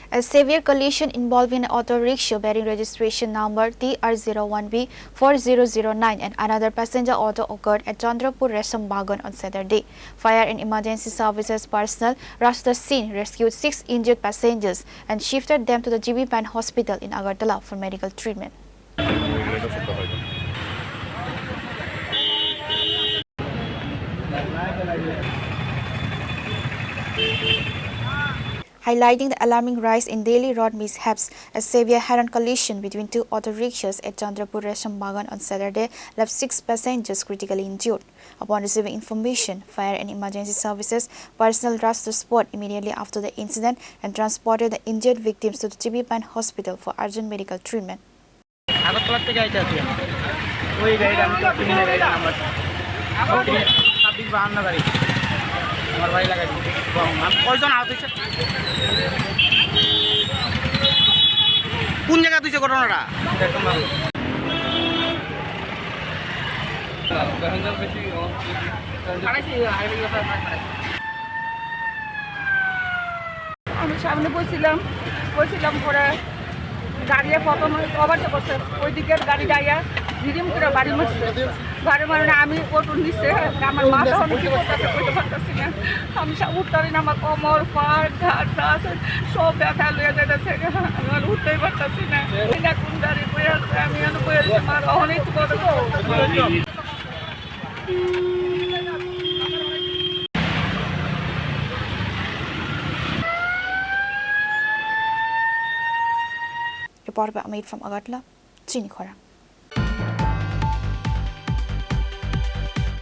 A severe collision involving an auto rickshaw bearing registration number TR01B4009 and another passenger auto occurred at Chandrapur Resham Bagan on Saturday. Fire and emergency services personnel rushed the scene, rescued 6 injured passengers and shifted them to the GB Pant Hospital in Agartala for medical treatment. Highlighting the alarming rise in daily road mishaps, a severe head-on collision between 2 auto rickshaws at Chandrapur Resham Bagan on Saturday left 6 passengers critically injured. Upon receiving information, fire and emergency services personnel rushed to the spot immediately after the incident and transported the injured victims to the GB Pant Hospital for urgent medical treatment. আমার ভাই লাগাই কয়জন আহত হয়েছে কোন জায়গা তুইছে ঘটনাটা আমি সামনে বসছিলাম পরে গাড়ি প্রথম ওভারটেক করছে ওই দিকের গাড়ি যাইয়া রিডিম করে বাড়ি মারছে আমি অটো নিচ্ছে আমার মাথা অনেক কি করতেছে কইতে পারতেছি না আমি উঠতে পারি না আমার কোমর পাড় ঘাট আছে সব ব্যথা লয়ে যাইতেছে আমি উঠতেই পারতেছি না কোন গাড়ি বয়ে আছে আমি বয়ে আছি আমার অনেক কথা Report by Amit from Agartala, Chini, Khorang.